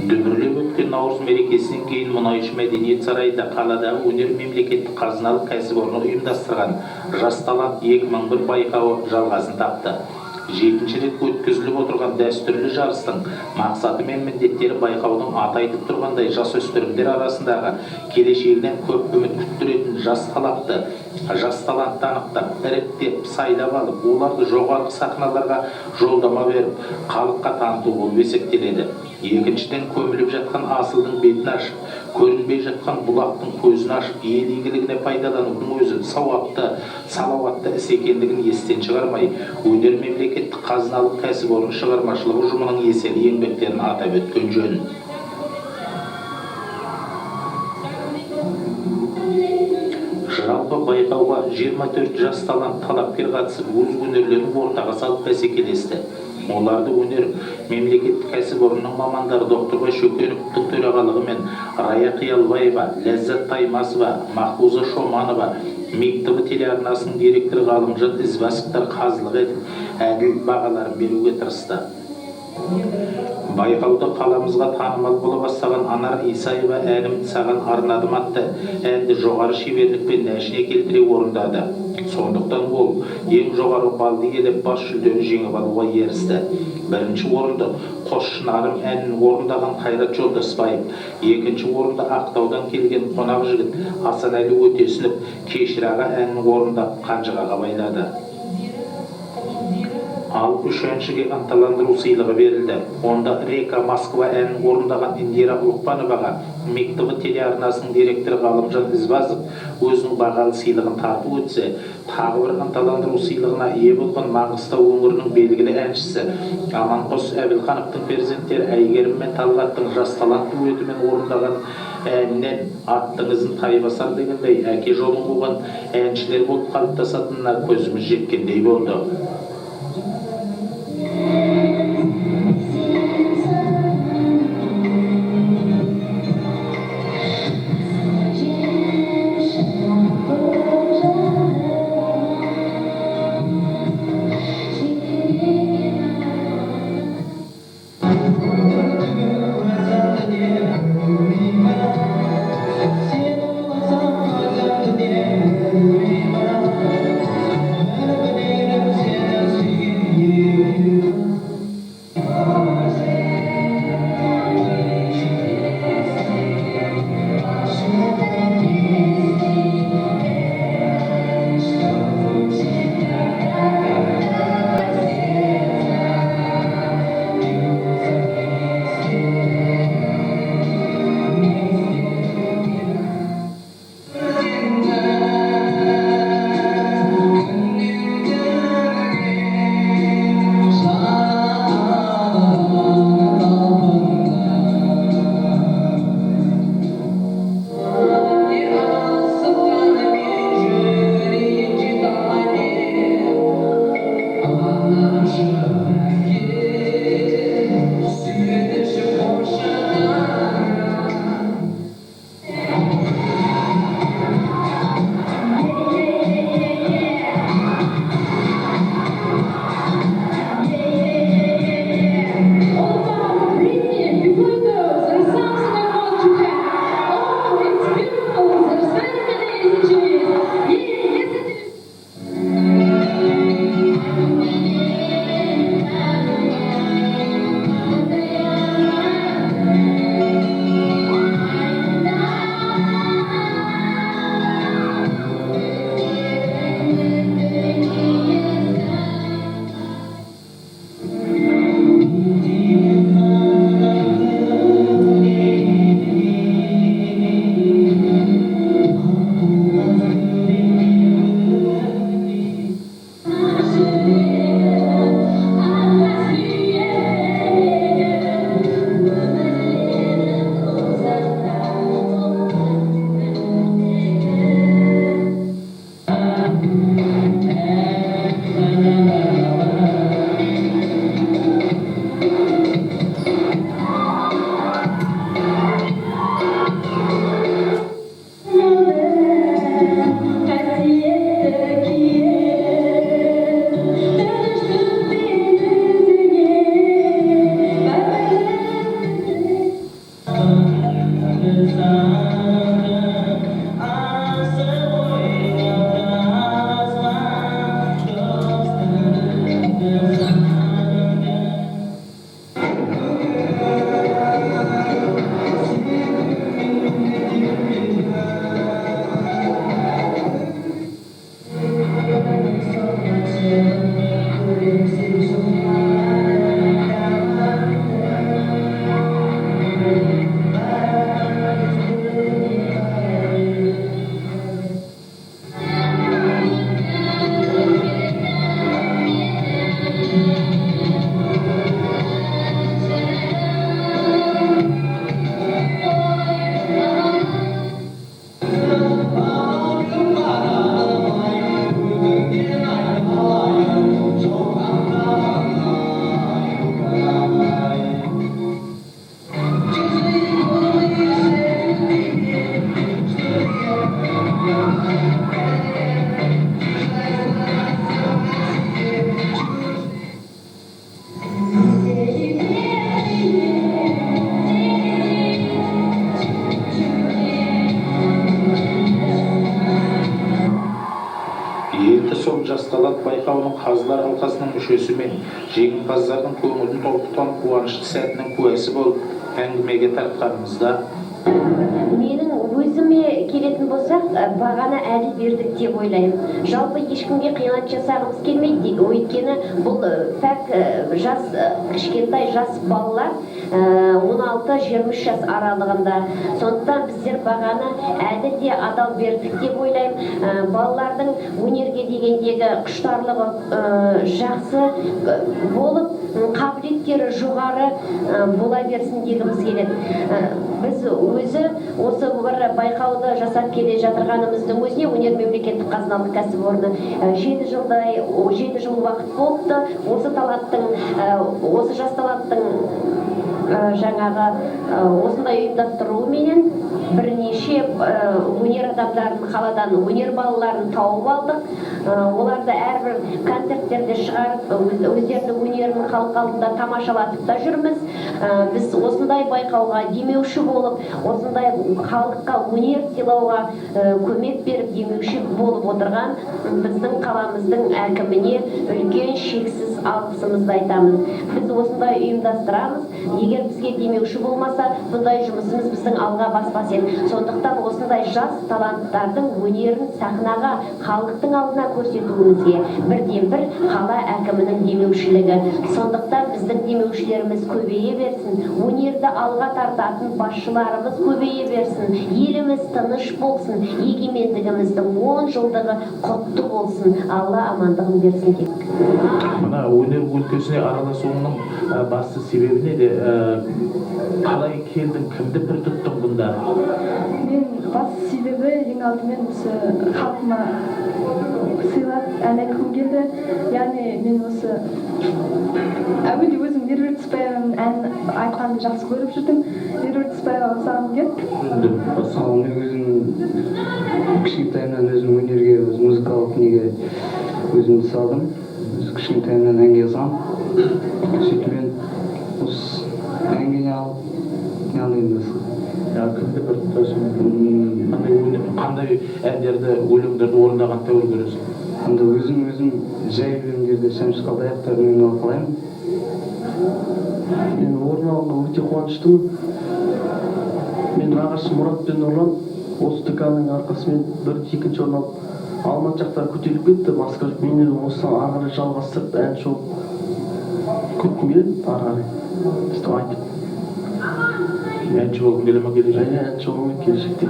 Дүбірлеп өткен Наурыз мерекесінен кейін мұнайшы мәдениет сарайында қаладағы өнер мемлекеттік қазыналық кәсіпорны ұйымдастырған жас талант 2001 байқауы жалғасын тапты. 7-ші рет өткізіліп отырған дәстүрлі жарыстың мақсаты мен міндеттері байқаудың аты айтып тұрғандай жасөспірімдер арасындағы келешегінен көп үміт күттіретін жас талантты анықтап, іріктеп, сайлап алып, оларды жоғарғы сахналарға жолдама беріп, халыққа таныту болып есептеледі. Екіншіден, көміліп жатқан асылдың бетін ашып, көрінбей жатқан бұлақтың көзін ашып, ел игілігіне пайдаланудың өзі салауатты іс екендігін естен шығармай, өнер мемлекеттік қазыналық кәсіпорын шығармашылығы ұжымының еселі еңбектерін атап өткен жөн. Жалпы байқауға 24 жас талант талапкер қатысып, өз өнерлерін ортаға салып бәсекелесті. Оларды өнер мемлекеттік кәсіпорынның мамандары доктор Шөкеновтың төрағалығымен Рая Қиялбаева, Ләззат Таймасова, Махбуза Шоманова, МИК-ТВ телеарнасының директоры Ғалымжан Ізбасовтар қазылық етіп, әділ бағаларын беруге тырысты. Байқауда қаламызға танымал бола бастаған Анар Исаева әнімді саған арнадым атты әнді жоғары шеберлікпен нәшіне келтіре орындады. Сондықтан ол ең жоғары балды келіп бас жүлдені жеңіп алуға ерісті. Бірінші орынды Қос шынарым әнін орындаған Қайрат Жолдасбаев, екінші орынды Ақтаудан келген қонақ жігіт Асанәлі Өтесінов Кешіраға әнін орындап қанжығаға байлады. Ал үшіншіге ынталандыру сыйлығы берілді. Онда Река Москва әнін орындаған Индира Ұлықпановаға МИК-ТВ телеарнасының директоры Ғалымжан Ізбасов өзінің бағалы сыйлығын тарту етсе, тағы бір ынталандыру сыйлығына ие болған Маңғыстау өңірінің белгілі әншісі Аманқос Әбілхановтың перзенттері Әйгерім мен Талғаттың жас талант дуэтімен орындаған әнінен аттыңызын Тайбасар дегендей әке жолын қуған әншілер болып қалыптасатынына көзіміз жеткендей болды. мүшесі мен жеңімпаздардың көңілін толқытқан қуанышты сәтінің куәсі болып әңгімеге тартқанымызда менің өзіме келетін болсақ, бағаны әділ бердік деп ойлаймын. Жалпы ешкімге қиянат жасағымыз келмейді. Өйткені бұл пәк жас, кішкентай жас балалар 16-23 жас аралығында. Сондықтан біздер бағаны әділ де адал бердік деп ойлаймын. Балалардың өнерге дегендегі құштарлығы жақсы болып, қабілеттері жоғары бола берсін дегіміз келеді. Біз өзі осы бір байқауды жасап келе жатырғанымыздың өзіне өнер мемлекеттік қазыналық кәсіпорны 7 жыл уақыт болыпты. Осы жас таланттың жаңағы осындай ұйымдастыруымен бірнеше өнер адамдарын қаладан өнер балаларын тауып алдық. Оларды әрбір концерттерде шығарып, өздерінің өнерін халық алдында тамашалатып та жүрміз. Біз осындай байқауға демеуші болып, осындай халыққа өнер сыйлауға көмек беріп демеуші болып отырған біздің қаламыздың әкіміне үлкен шексіз алғысымызды айтамыз. Біз осындай ұйымдастырамыз. Егер бізге демеуші болмаса, бұндай жұмысымыз біздің алға баспас еді. Сондықтан осындай жас таланттардың өнерін сахнаға, халықтың алдына көрсетуімізге бірден-бір қала әкімінің демеушілігі. Сондықтан біздің демеушілеріміз көбейе берсін, өнерді алға тартатын басшыларымыз көбейе берсін, еліміз тыныш болсын, егемендігіміздің 10 жылдығы құтты болсын, Алла амандығын берсін деп. Мына өнер өлкесіне араласуының басты себебі неде? Қалай келдің, кімді пір тұттың бұнда? Мен басты себебі ең алдымен осы халқыма сыйлап ән айтқым келді. Яғни мен осы әуелде өзім Меруерт Түсіпбаеваның ән айтқанды жақсы көріп жүрдім. Меруерт Түсіпбаеваға ұқсағым келді. Мысалы мен өзім кішкентайымнан өзім өнерге, музыкалық неге өзімді салдым. Кішкентайымнан әнге жазғам. Сөйтіп мен осы әнге алып, не алайын осы. Кімді бір тұтасың? Қандай әндерді, өлеңдерді орындаған тәуір көресің? Өзім жай өлеңдерді, Шәмші Қалдаяқовтардың өлеңін қалаймын. Мен орын алғанға өте қуаныштымын. Мен нағашым Мұрат пен Нұрлан осы ТК-ның арқасымен екінші орын алып, Алматы жақтары көтеріліп кетті. Маска жүріп, мен осыдан ары қарай жалғастырып, ән шоу көткім келеді, ары қарай. Сөйтіп айтып. Әнші болғың келе ме келешекте? Әнші болғым келешекте.